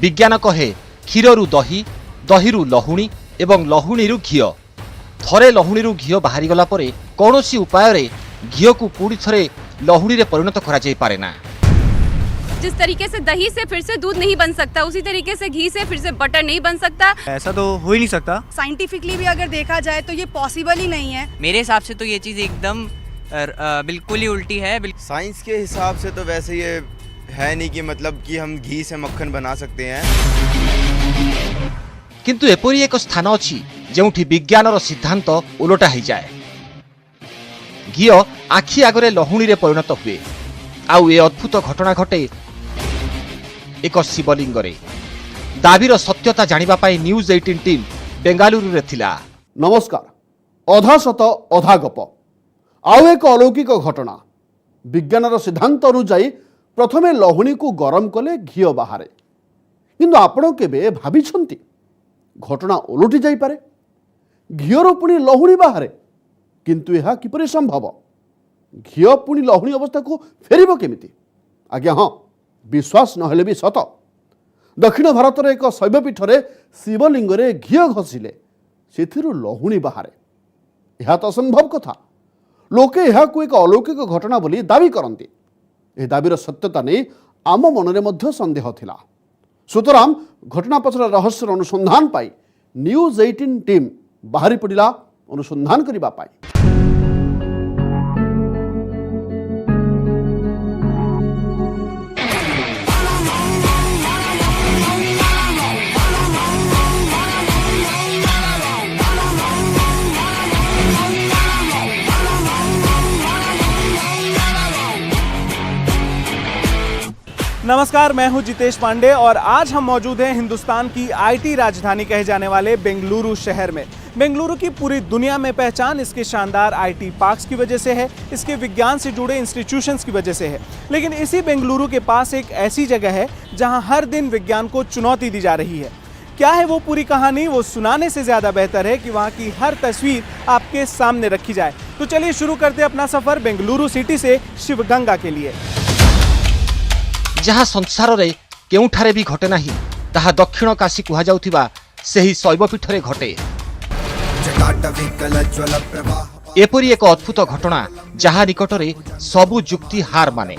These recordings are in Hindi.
विज्ञान कहे क्षीरु दही, दही लहुणी एवं लहुणी घीओ। थरे लहुणी घीओ बाहरी गला परे कौनसी उपाय रे घीओ को पुणी थरे लहुणी रे परिणत करा जाई पारे ना। जिस तरीके से दही से फिर से दूध नहीं बन सकता, उसी तरीके से घी से फिर से बटर नहीं बन सकता। ऐसा तो हो ही नहीं सकता। साइंटिफिकली भी अगर देखा जाए तो ये पॉसिबल ही नहीं है। मेरे हिसाब से तो ये चीज़ एकदम बिल्कुल ही उल्टी है। साइंस के हिसाब से तो वैसे ये है नहीं कि मतलब कि हम घी से मक्खन बना सकते हैं। किंतु एपरी एक स्थान अछि जेउठी विज्ञानर सिद्धांत उलटा हो जाए। घीओ आखि आगरे लहुणी रे परिणत हुए। आउ ए अद्भुत घटना घटे एक शिवलिंग रे। दाबीर सत्यता जानिबा पाई न्यूज 18 टीम बेंगालुरु रे थिला। नमस्कार। अधा सत अधा गप आउ एक अलौकिक घटना। विज्ञानर सिद्धांत अनुजाई प्रथमे लहुणी को गरम कले घीओ बाहरे, किंतु आपण केबे भाबिछंती घटना ओलटि जाई पारे, घीओर पुणी लहुणी बाहरे। किंतु यह किपरि संभव? घीओ पुणी लहुणी अवस्था को फेरिबो केमिति? आज्ञा हाँ, विश्वास नहेले भी सत। दक्षिण भारतर एक शैवपीठरे शिवलिंग रे घीओ घसिले सेथिरु लहुणी बाहरे। यह तो असंभव कथा। लोके यह को एक अलौकिक घटना बोली दाबी करती। यह दाबीर सत्यता नहीं आम मनरे मध्य संदेह थिला। सुतराम घटना पछर रहस्यर अनुसंधान पाई न्यूज 18 टीम बाहरी पड़िला अनुसंधान करिबा पाई। नमस्कार, मैं हूं जितेश पांडे और आज हम मौजूद हैं हिंदुस्तान की आईटी राजधानी कहे जाने वाले बेंगलुरु शहर में। बेंगलुरु की पूरी दुनिया में पहचान इसके शानदार आईटी पार्क्स की वजह से है, इसके विज्ञान से जुड़े इंस्टीट्यूशंस की वजह से है। लेकिन इसी बेंगलुरु के पास एक ऐसी जगह है जहां हर दिन विज्ञान को चुनौती दी जा रही है। क्या है वो पूरी कहानी, वो सुनाने से ज़्यादा बेहतर है कि वहाँ की हर तस्वीर आपके सामने रखी जाए। तो चलिए शुरू करते अपना सफ़र बेंगलुरु सिटी से शिवगंगा के लिए। जहाँ संसार रे केउठारे भी घटे नाही ताहा दक्षिण काशी कुहा जाउथिबा सेही शैवपीठरे घटे। एपरी एक अद्भुत घटना जहाँ निकटरे सबु जुक्ति हार माने।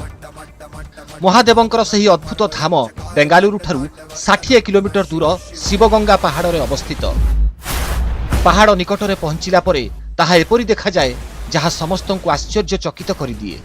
महादेवंकर सेही अद्भुत धाम बेंगालुरु ठारू 60 किलोमीटर दूर शिवगंगा पहाड़ रे अवस्थित। पहाड़ निकटरे पहुंचिला परे ताहा एपरी देखा जाए जहाँ समस्तंकु आश्चर्यचकित करि दिए।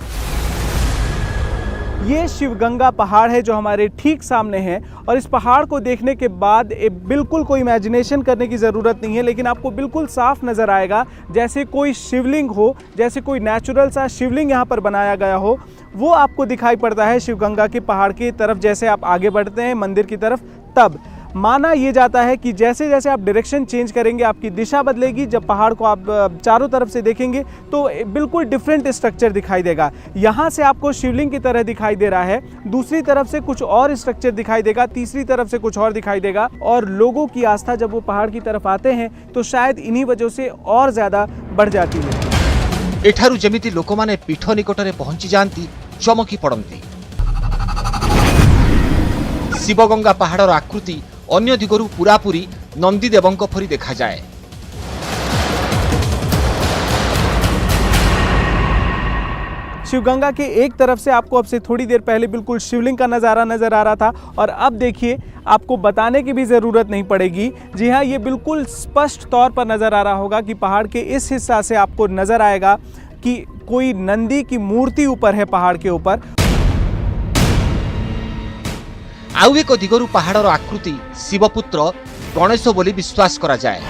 ये शिवगंगा पहाड़ है जो हमारे ठीक सामने है और इस पहाड़ को देखने के बाद बिल्कुल कोई इमेजिनेशन करने की ज़रूरत नहीं है, लेकिन आपको बिल्कुल साफ नज़र आएगा जैसे कोई शिवलिंग हो, जैसे कोई नेचुरल सा शिवलिंग यहाँ पर बनाया गया हो। वो आपको दिखाई पड़ता है शिवगंगा के पहाड़ की तरफ। जैसे आप आगे बढ़ते हैं मंदिर की तरफ, तब माना ये जाता है कि जैसे जैसे आप डायरेक्शन चेंज करेंगे आपकी दिशा बदलेगी। जब पहाड़ को आप चारों तरफ से देखेंगे तो बिल्कुल डिफरेंट स्ट्रक्चर दिखाई देगा। यहाँ से आपको शिवलिंग की तरह दिखाई दे रहा है, दूसरी तरफ से कुछ और स्ट्रक्चर दिखाई देगा, तीसरी तरफ से कुछ और दिखाई देगा। और लोगों की आस्था जब वो पहाड़ की तरफ आते हैं तो शायद इन्हीं वजह से और ज़्यादा बढ़ जाती है। एठारू जेमिति लोकमाने पीठ निकटरे पहुंची जाती चमकी पड़ती। शिवगंगा पहाड़र आकृति अन्य दिगरु पूरापूरी नंदी देवंक परी देखा जाए। शिवगंगा के एक तरफ से आपको अब से थोड़ी देर पहले बिल्कुल शिवलिंग का नज़ारा नज़र आ रहा था और अब देखिए आपको बताने की भी ज़रूरत नहीं पड़ेगी। जी हाँ, ये बिल्कुल स्पष्ट तौर पर नज़र आ रहा होगा कि पहाड़ के इस हिस्सा से आपको नज़र आएगा कि कोई नंदी की मूर्ति ऊपर है पहाड़ के ऊपर। आउ एक दिगरु पहाड़र आकृति शिवपुत्र गणेश बोली विश्वास करा जाए।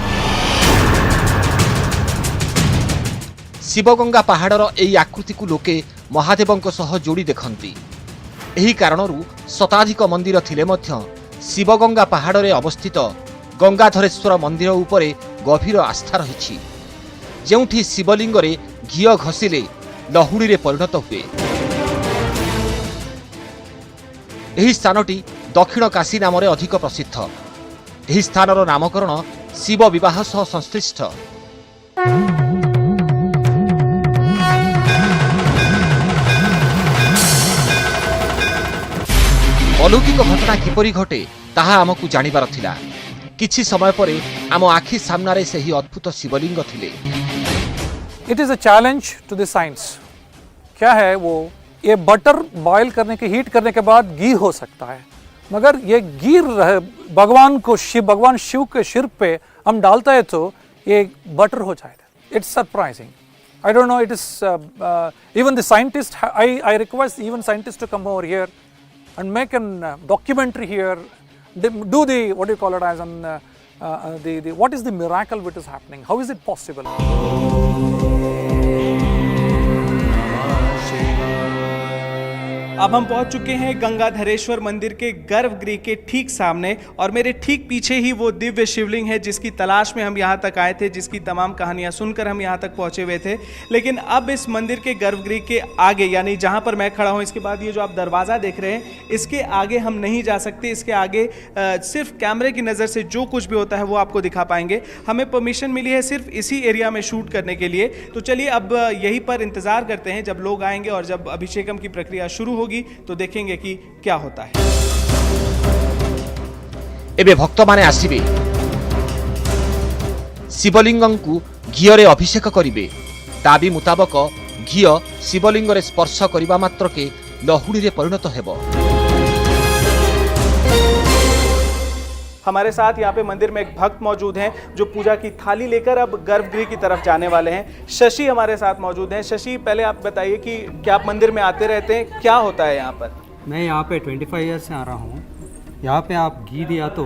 शिवगंगा पहाड़र एई आकृति को लोके महादेवंक सह जोड़ी देखंती। एही कारणरू शताधिक मंदिर थिले मध्य शिवगंगा पहाड़ रे अवस्थित गंगाधरेश्वर मंदिर उपरे गभीर आस्था रही, जेउठी शिवलिंग रे घीओ घसिले लहुड़ी रे परिणत हुए। एही स्थानटी दक्षिण काशी नाम अधिक प्रसिद्ध। एही स्थानर नामकरण शिव विवाह सह संश्लिष्ट। अलौकिक घटना किपरि घटे ताहा आमकु जानिबार थिला। किछि समय परे आम आखि सामनारे सही अद्भुत शिवलिंग थिले। It is a challenge to the science. क्या है वो, ये बटर बॉयल करने के, हीट करने के बाद घी हो सकता है, मगर ये घी भगवान शिव के सिर पे हम डालते हैं तो ये बटर हो जाएगा। It's surprising. I don't know, it is even the scientists, I request even scientists to come over here and make a documentary here, do the, what do you call it, as an, what is the miracle which is happening, how is it possible? अब हम पहुंच चुके हैं गंगाधरेश्वर मंदिर के गर्भगृह के ठीक सामने और मेरे ठीक पीछे ही वो दिव्य शिवलिंग है जिसकी तलाश में हम यहाँ तक आए थे, जिसकी तमाम कहानियाँ सुनकर हम यहाँ तक पहुँचे हुए थे। लेकिन अब इस मंदिर के गर्भगृह के आगे, यानी जहाँ पर मैं खड़ा हूँ, इसके बाद ये जो आप दरवाज़ा देख रहे हैं, इसके आगे हम नहीं जा सकते। इसके आगे सिर्फ कैमरे की नज़र से जो कुछ भी होता है वो आपको दिखा पाएंगे। हमें परमिशन मिली है सिर्फ इसी एरिया में शूट करने के लिए। तो चलिए अब यहीं पर इंतज़ार करते हैं जब लोग आएंगे और जब अभिषेकम की प्रक्रिया शुरू होगी तो देखेंगे कि क्या होता है। एबे भक्त माने आसीबे, शिवलिंगं को घीरे अभिषेक करिवे। दाबी मुताबक घी शिवलिंग रे स्पर्श करिबा मात्र के लहुड़ी रे परिणत हेबो। हमारे साथ यहाँ पे मंदिर में एक भक्त मौजूद हैं जो पूजा की थाली लेकर अब गर्भगृह की तरफ जाने वाले हैं। शशि हमारे साथ मौजूद हैं। शशि, पहले आप बताइए कि क्या आप मंदिर में आते रहते हैं, क्या होता है यहाँ पर? मैं यहाँ पे 25 ईयर से आ रहा हूँ। यहाँ पे आप घी दिया तो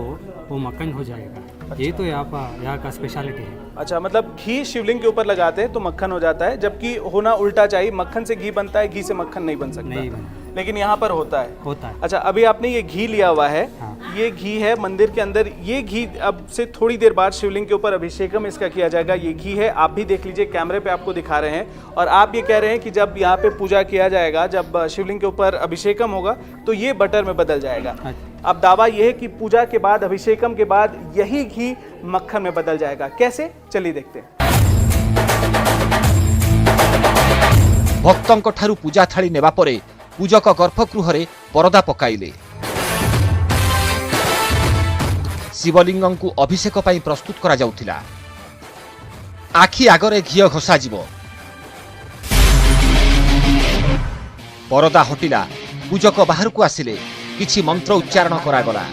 वो मक्खन हो जाएगा। ये तो यहाँ का स्पेशलिटी है। अच्छा, मतलब घी शिवलिंग के ऊपर लगाते हैं तो मक्खन हो जाता है, जबकि होना उल्टा चाहिए, मक्खन से घी बनता है, घी से मक्खन नहीं बन सकता। नहीं बन, लेकिन यहाँ पर होता है। होता है। अच्छा, अभी आपने ये घी लिया हुआ है। हाँ। ये घी है मंदिर के अंदर। ये घी अब से थोड़ी देर बाद शिवलिंग के ऊपर अभिषेकम इसका किया जाएगा। ये घी है, आप भी देख लीजिए, कैमरे पे आपको दिखा रहे हैं। और आप ये कह रहे हैं कि जब यहाँ पे पूजा किया जाएगा, जब शिवलिंग के ऊपर अभिषेकम होगा तो ये बटर में बदल जाएगा। अब दावा यह है कि पूजा के बाद, अभिषेकम के बाद यही घी मक्खन में बदल जाएगा। कैसे, चलिए देखते हैं। भक्तों ठारू पूजा थाली नेबा परे पूजक गर्भगृह रे परदा पकाइले। शिवलिंगं को अभिषेक पाई प्रस्तुत करा जाउथिला। आखि आगरे घी घोषा जीवो। परदा हटिला, पूजक बाहर को आसिले, किछि मंत्र उच्चारण करागला।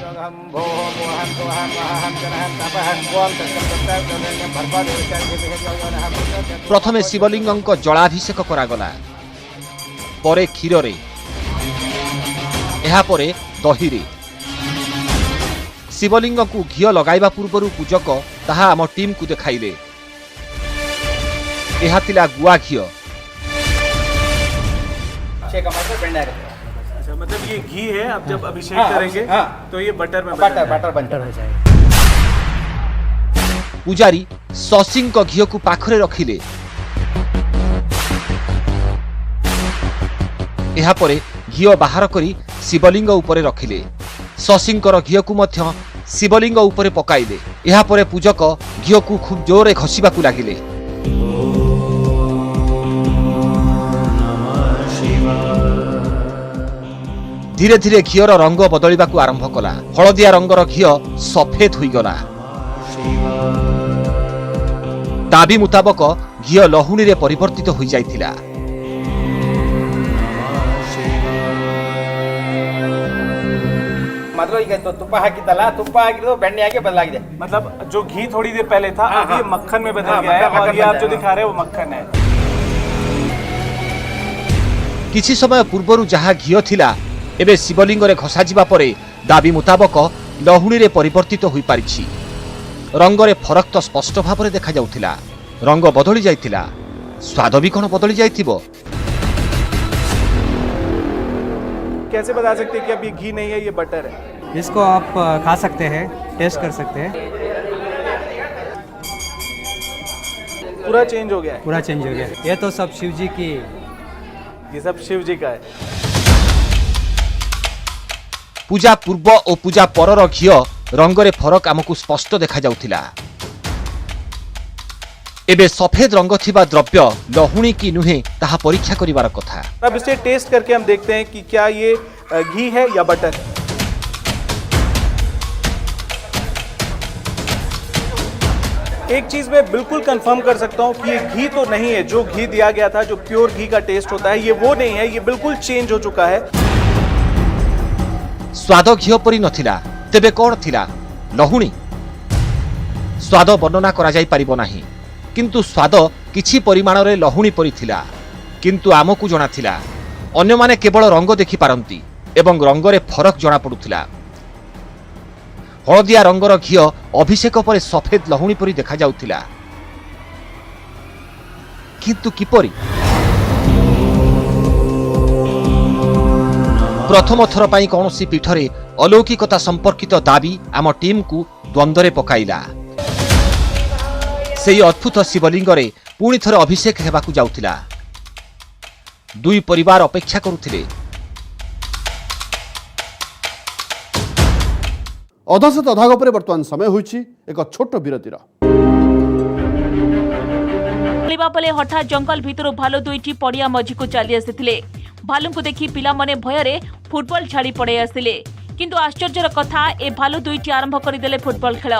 प्रथमे शिवलिंगं को जलाभिषेक करागला, परे क्षीर रे, एहा परे दही रे। शिवलिंग को घी लगाइबा पूर्व पूजक ताहा आम टीम को देखाइले। एहा तिला गुआ घी। अच्छा, मतलब ये घी है, अब जब अभिषेक करेंगे तो ये बटर में बटर हो जाएगा। पुजारी ससिंग को घी को पाखरे रखिले। एहा परे घी बाहर करी शिवलिंग उपरे रखिले। ससिंकर घी को मध्य शिवलिंग उपरे पकाइले। एहा परे पूजक घी को खूब जोरे घसीबाकू लागिले। धीरे धीरे घीर रंग बदलिबाकू आरंभ कला। हलदिया रंगर घी सफेद होईगला। दाबी मुताबक घी लहुणी रे परिवर्तित हो जाइथिला। मतलब जो घी थोड़ी देर पहले था अब ये मक्खन में बदल गया है और ये आप जो दिखा रहे हैं वो मक्खन है। किछि समय पूर्वरु जहा घी थिला एबे शिवलिंग रे घसा जिबा परे दाबी मुताबक लहुणी रे परिवर्तित होई पारिछि। रंग रे फरक तो स्पष्ट भाव रे देखा जाउथिला। रंग बदली जाइथिला, स्वाद भी कोन बदली जाइथिबो। कैसे बता सकते हैं कि अब ये घी नहीं है, ये बटर है? इसको आप खा सकते हैं, टेस्ट कर सकते हैं। पूरा चेंज हो गया है। पूरा चेंज हो गया। ये तो सब शिव जी की, ये सब शिव जी का है। पूजा पूर्व और पूजा परर घी रंग रे फरक आमको स्पष्ट देखा जाउथिला। एबे सफेद रंग थिबा द्रव्य लहुणी की नुहे ताहा परीक्षा करिवार कथा। अब इसे टेस्ट करके हम देखते हैं कि क्या ये घी है या बटर है। एक चीज़ मैं बिल्कुल कंफर्म कर सकता हूँ कि ये घी तो नहीं है। जो घी दिया गया था, जो प्योर घी का टेस्ट होता है, ये वो नहीं है। ये बिल्कुल चेंज हो चुका है। स्वाद घिओ परी नथिला, तेबे कौन थिला? लहुणी। स्वाद वर्णना करा जाई परिबो नाही, किंतु स्वाद किछि परिमाण रे लहुणी परी थिला। किंतु आमकु जणा थिला अन्य माने केवल रंग देखि पारंती एवं रंग रे फरक जणा पडुथिला। हळदिया रंगर घिओ अभिषेक परे सफेद लहुणी परी देखा जाउथिला, किंतु किपरि? प्रथम थर पाई कौनसी पीठरे अलौकिकता संपर्कित दाबी आम टीम को द्वंद्वरे पकाइला। सेही अद्भुत शिवलिंग रे पुणी थरे अभिषेक हेबाकु जाउथिला। दुई परिवार अपेक्षा करुथिले। अधा सत अधा गपरे वर्तमान समय होइछि एक छोट विरतिर। पले हठात जंगल भितर भालू दुईटी पड़िया मझी को चली आसिथिले। भालू को देखि पिला माने भयरे फुटबॉल छाड़ी पड़े आसिले, किंतु आश्चर्यर कथा ए भालू दुईटी आरंभ करदेले फुटबॉल खेल।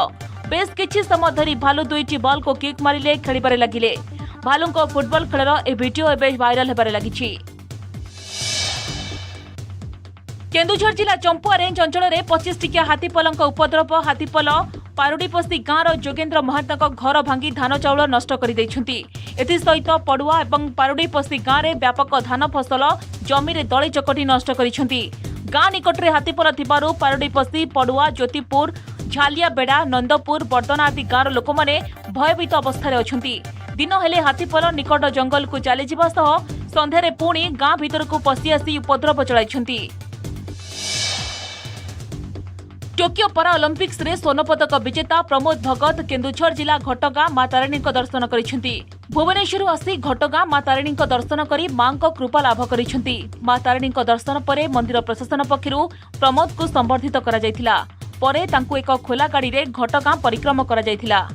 बेस किछि समय धरी भालू दुईटी बॉल को किक मारिले, खेलिबारे लागिले। भालूको फुटबॉल खेलर ए वीडियो एबे वायरल हेबारे लागिछि। केन्दुझर जिला चंपुआ रेंज अंचल में 25 टिकिया हाथीपलक उपद्रव। हाथीपल पारुडीपस्ती गाँवर जोगेन्द्र महांत घर भांगी धान चाउल नष्ट कर एसत पड़ुआ और पारुडीपस्ती गाँव में व्यापक धान फसल जमी में दली चकटी नष्ट कर गाँ निकट में हाथीपल थिबारु पारुडीपस्ती पड़ुआ ज्योतिपुर झालियाबेड़ा नंदपुर बर्दना आदि गाँवर लोक मैंने भयभीत अवस्था अछंती। दिन हेले हाथीपल निकट जंगल को चली संध्यारे पुणी गाँ भीतर को पशि आसी उपद्रव चलाइछंती। टोकियो पारा ओलंपिक्स रे स्वर्ण पदक विजेता प्रमोद भगत केन्दुझर जिला घटगां मां तारिणी दर्शन करिसेंती। भुवनेश्वर आसी घटगां मां तारिणी दर्शन करी मां को कृपा लाभ करिसेंती। मां तारिणी दर्शन परे मंदिर प्रशासन पक्षरु प्रमोद को संबर्धित करा जायथिला। परे तांकु एक खोला गाड़ी रे घटगां परिक्रमा करा जायथिला।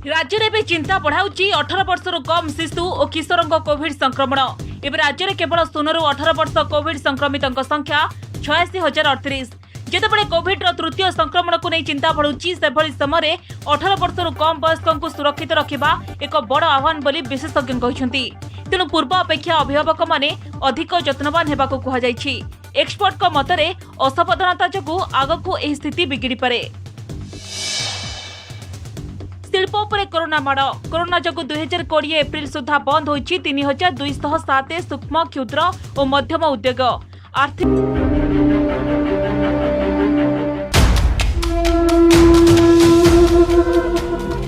राज्य में चिंता बढ़ाऊँच 18 वर्षर कम शिशु और किशोर कोविड संक्रमण। एवं राज्य में केवल 16 ରୁ 18 वर्ष कोविड संक्रमित संख्या 86,038। जितेबाला कोविड तृतीय संक्रमण को नहीं चिंता बढ़ुच्च से समय 18 वर्षर कम वयस्क को सुरक्षित रखा एक बड़ आह्वान बोली विशेषज्ञ कहते। तेणु पूर्व अपेक्षा अभिभावक माने अधिक जत्नवान होगा कहुଯାଇଛି। एक्सपर्ट मतरे असावधानता जो आगक यह स्थिति बिगिड़ी पारे। शिल्प उपरे कोरोना माड़। कोरोना जगु 2020 एप्रिल सुधा बंद होइछि 3207 सूक्ष्म क्षुद्र और मध्यम उद्योग। आर्थिक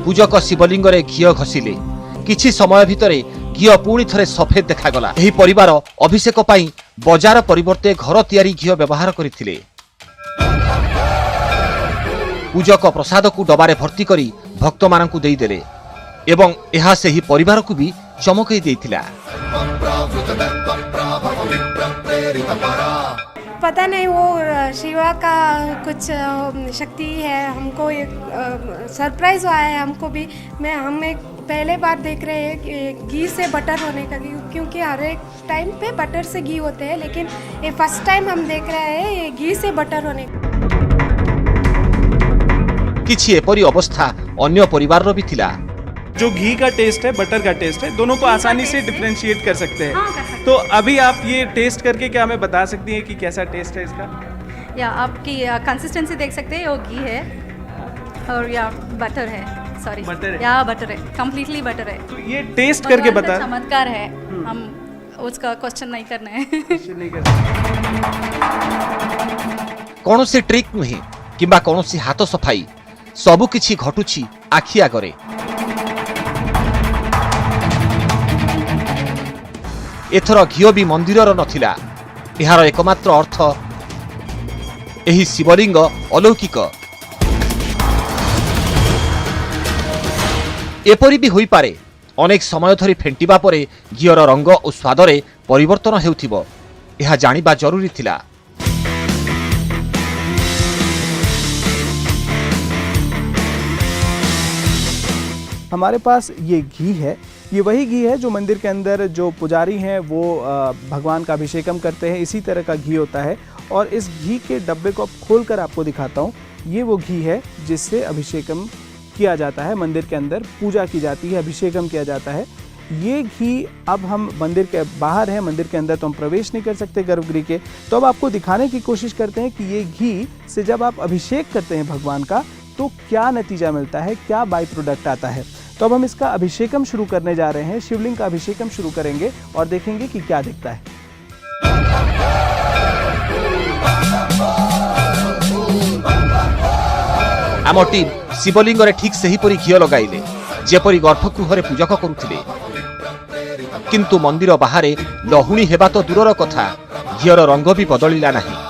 पूजक शिवलिंग रे घिओ घसिले। किछि समय भितरे घिओ पुणी थरे सफेद देखागला। एही परिवार अभिषेक पाई बजार परिवर्ते घर तियारी घिओ व्यवहार करथिले। पूजक प्रसाद को डबारे भर्ती करी भक्त मानकु देई देले एवं एहा सेही परिवार को भी चमकई देइथिला। पता नहीं वो शिवा का कुछ शक्ति है। हमको एक सरप्राइज हुआ है हमको भी। हम एक पहले बार देख रहे हैं कि घी से बटर होने का, क्योंकि हर एक टाइम पे बटर से घी होते हैं, लेकिन ये फर्स्ट टाइम हम देख रहे हैं ये घी से बटर होने का। किछि एपरी अवस्था अन्य परिवार रो भी थिला। जो घी का टेस्ट है, बटर का टेस्ट है, दोनों को आसानी से डिफरेंशिएट कर सकते हैं। तो अभी आप ये टेस्ट करके क्या हमें बता सकती हैं कि कैसा टेस्ट है इसका? या आपकी कंसिस्टेंसी देख सकते हैं, वो घी है और या बटर है। सॉरी, बटर है। या बटर है, कम्प्लीटली बटर है। तो ये टेस्ट करके बता। चमत्कार है, हम उसका क्वेश्चन नहीं करना है। कौन सी ट्रिक नहीं किंबा कौन सी हाथ सफाई सबु किछि घटुछि आखि आगरे। एथर घिओ भी मंदिरर नथिला। एहार एकमात्र अर्थ एही शिवलिंग अलौकिक। एपरि भी होई पारे अनेक समय धरी फेंटिबा परे घिओर रंग और स्वादरे परिवर्तन हेउथिबो। एहा जानिबा जरूरी थिला। हमारे पास ये घी है, ये वही घी है जो मंदिर के अंदर जो पुजारी हैं वो भगवान का अभिषेकम करते हैं, इसी तरह का घी होता है। और इस घी के डब्बे को अब खोल कर आपको दिखाता हूँ। ये वो घी है जिससे अभिषेकम किया जाता है, मंदिर के अंदर पूजा की जाती है, अभिषेकम किया जाता है। ये घी अब हम मंदिर के बाहर हैं, मंदिर के अंदर तो हम प्रवेश नहीं कर सकते गर्भगृह के, तो अब आपको दिखाने की कोशिश करते हैं कि ये घी से जब आप अभिषेक करते हैं भगवान का तो क्या नतीजा मिलता है, क्या बाई प्रोडक्ट आता है। तो अब हम इसका अभिषेकम शुरू करने जा रहे हैं, शिवलिंग का अभिषेकम शुरू करेंगे और देखेंगे कि क्या दिखता है। आम टीम शिवलिंग रे ठीक सही परी घी लगाइले जेपरी गर्भगृह पूजक करुथिले, किंतु मंदिर बाहर लहुणी हेबा तो दूरर कथा घीर रंग भी बदलिला नहीं।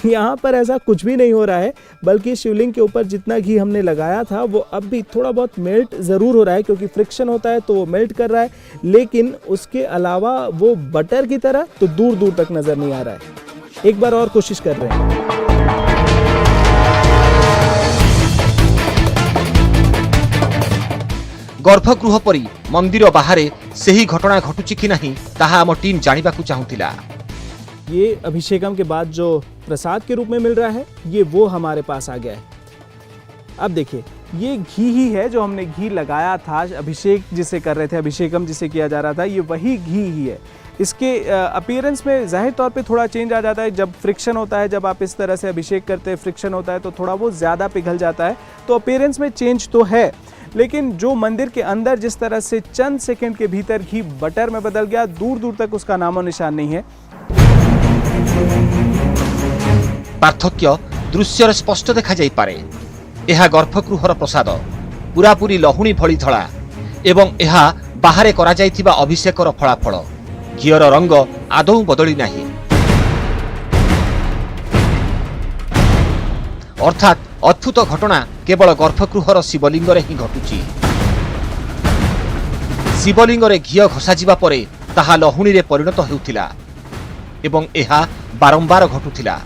यहाँ पर ऐसा कुछ भी नहीं हो रहा है, बल्कि शिवलिंग के ऊपर जितना घी हमने लगाया था वो अब भी थोड़ा बहुत मेल्ट ज़रूर हो रहा है, क्योंकि फ्रिक्शन होता है तो वो मेल्ट कर रहा है, लेकिन उसके अलावा वो बटर की तरह तो दूर दूर तक नज़र नहीं आ रहा है। एक बार और कोशिश कर रहे हैं। गर्भगृह परी मंदिर बाहर सही घटना घटुची कि नहीं ताहा आम टीम जानिबाकु चाहुतिला। ये अभिषेकम के बाद जो प्रसाद के रूप में मिल रहा है ये वो हमारे पास आ गया है। अब देखिए, ये घी ही है जो हमने घी लगाया था, अभिषेक जिसे कर रहे थे, अभिषेकम जिसे किया जा रहा था, ये वही घी ही है। इसके अपीयरेंस में जाहिर तौर पे थोड़ा चेंज आ जाता है जब फ्रिक्शन होता है, जब आप इस तरह से अभिषेक करते हैं फ्रिक्शन होता है तो थोड़ा वो ज़्यादा पिघल जाता है, तो अपीयरेंस में चेंज तो है, लेकिन जो मंदिर के अंदर जिस तरह से चंद सेकंड के भीतर घी बटर में बदल गया, दूर दूर तक उसका नामो निशान नहीं है। पार्थक्य दृश्य स्पष्ट देखा जाई पारे। यह गर्भगृहर प्रसाद पूरापूरी लहुणी भली धड़ा एवं यह बाहर करा जाइथिबा अभिषेकर फलाफल घीर रंग आदौ बदली नाही, अर्थात अद्भुत घटना केवल गर्भगृहर शिवलिंग रे ही घटुची। शिवलिंग रे घी घसा जिबा परे ताहा लहुणी रे परिणत हेउथिला एवं यह बारंबार घटुथिला।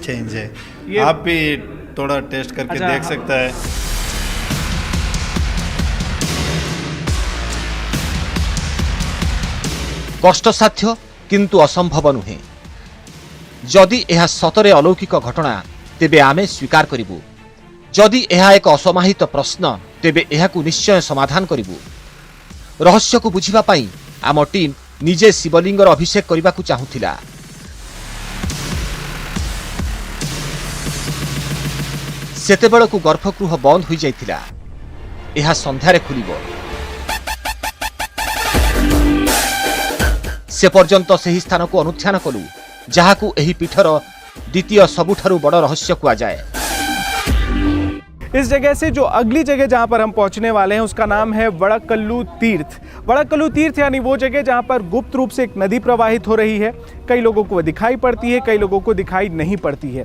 चेंज है, आप भी थोड़ा टेस्ट करके देख सकता है। कष्टसाध्य किंतु असंभव नुहे। जदि यह सतरे अलौकिक घटना तेबे आमे स्वीकार करिबु, जदि यह एक असमाहित प्रश्न तेबे एहाकु निश्चय समाधान करिबु। रहस्य को बुझिबा पाई आम टीम निजे शिवलिंगर अभिषेक करिबाकु चाहुथिला। सेतेबेळकु गर्भगृह बंद होई जाइथिला। एहा संध्यारे खुलिबो। से पर्यंत सही स्थान को अनुध्यान कलु जहाकु एही पीठर द्वितीय सबुठारु बड़ रहस्य कुआ जाए। इस जगह से जो अगली जगह जहां पर हम पहुंचने वाले हैं उसका नाम है वड़क्कल्लू तीर्थ। वड़क्कल्लू तीर्थ यानी वो जगह जहां पर गुप्त रूप से एक नदी प्रवाहित हो रही है। कई लोगों को दिखाई पड़ती है, कई लोगों को दिखाई नहीं पड़ती है।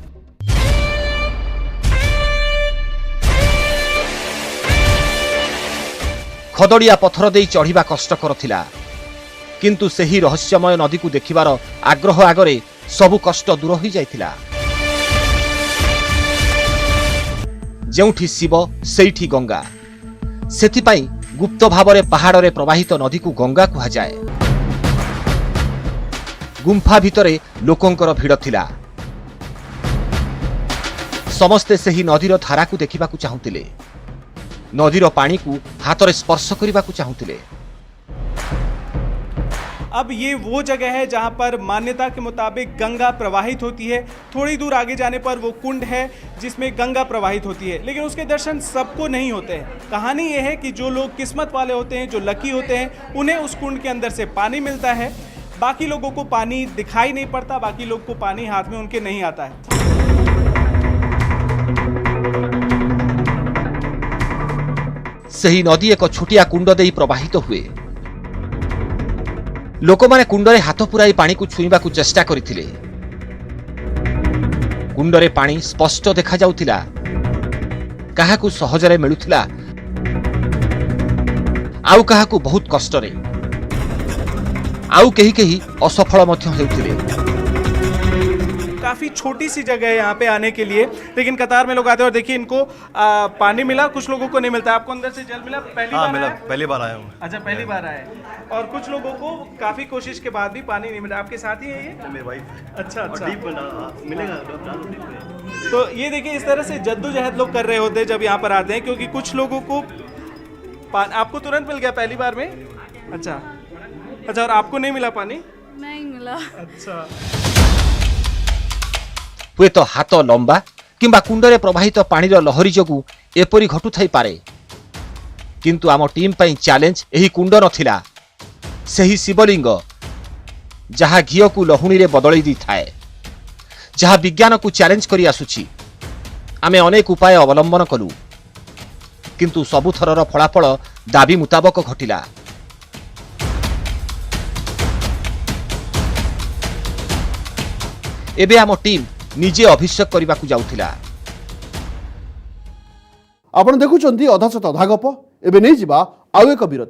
खदड़िया पथर देई चढ़िबा कष्टकर थिला, किंतु सही रहस्यमय नदी को देखिबार आग्रह आगरे सबु कष्ट दूर हो जाइथिला। जेउठी शिव सेठी गंगा, सेथिपाई गुप्त भावरे पहाड़ रे प्रवाहित नदी को गंगा कुहा जाए। गुंफा भितरे लोकंकर भिड़ थिला। समस्ते सही नदीर धारा को देखिबाकु चाहुतिले, नदीर पानी को हाथ रे स्पर्श करिबाकु चाहुतिले। अब ये वो जगह है जहाँ पर मान्यता के मुताबिक गंगा प्रवाहित होती है। थोड़ी दूर आगे जाने पर वो कुंड है जिसमें गंगा प्रवाहित होती है, लेकिन उसके दर्शन सबको नहीं होते हैं। कहानी ये है कि जो लोग किस्मत वाले होते हैं, जो लकी होते हैं, उन्हें उस कुंड के अंदर से पानी मिलता है। बाकी लोगों को पानी दिखाई नहीं पड़ता, बाकी लोग को पानी हाथ में उनके नहीं आता है। सही नदी एक छोटिया कुंड देई प्रवाहित हुए। लोकमाने कुंडरे हाथ पुराई पानी को छुईबाकु चेष्टा करिथिले। कुंडरे पानी स्पष्ट देखा जाउथिला, काहाकु सहजरे मिलुथिला, आउ काहाकु बहुत कष्टरे, आउ केही केही असफल मध्य हेउथिले। काफ़ी छोटी सी जगह है यहाँ पे आने के लिए, लेकिन कतार में लोग आते हैं। और देखिए इनको पानी मिला, कुछ लोगों को नहीं मिलता। आपको अंदर से जल मिला? पहली बार मिला, आया? पहली बार आया हूँ। अच्छा, पहली बार आए। और कुछ लोगों को काफ़ी कोशिश के बाद भी पानी नहीं मिला। आपके साथ ही है ये? मेरी वाइफ। अच्छा अच्छा। मिलेगा तो ये देखिए इस तरह से जद्दोजहद लोग कर रहे होते हैं जब यहाँ पर आते हैं, क्योंकि कुछ लोगों को आपको तुरंत मिल गया पहली बार में? अच्छा अच्छा। और आपको नहीं मिला पानी? नहीं मिला। अच्छा। हुए तो हाथ लंबा किंबा कुंडरे प्रवाहित पानी लहरी जोगु एपरी घटुथाई पारे, किंतु आम टीम पई चैलेंज एही कुंड नथिला, सेही शिवलिंग जहा घियो को लहुणी रे बदलई दी थाए, जहा विज्ञान को चैलेंज करी आसुछि। आमे अनेक उपाय अवलंबन कलु, किंतु सबुथरर फलाफल दाबी मुताबक घटिला। एबे आम टीम निजे अभिषेक करने को जाउथिला। आपण देखुचंती अधा सत अधा गप। एबे नहीं जिबा आउ एक विरति।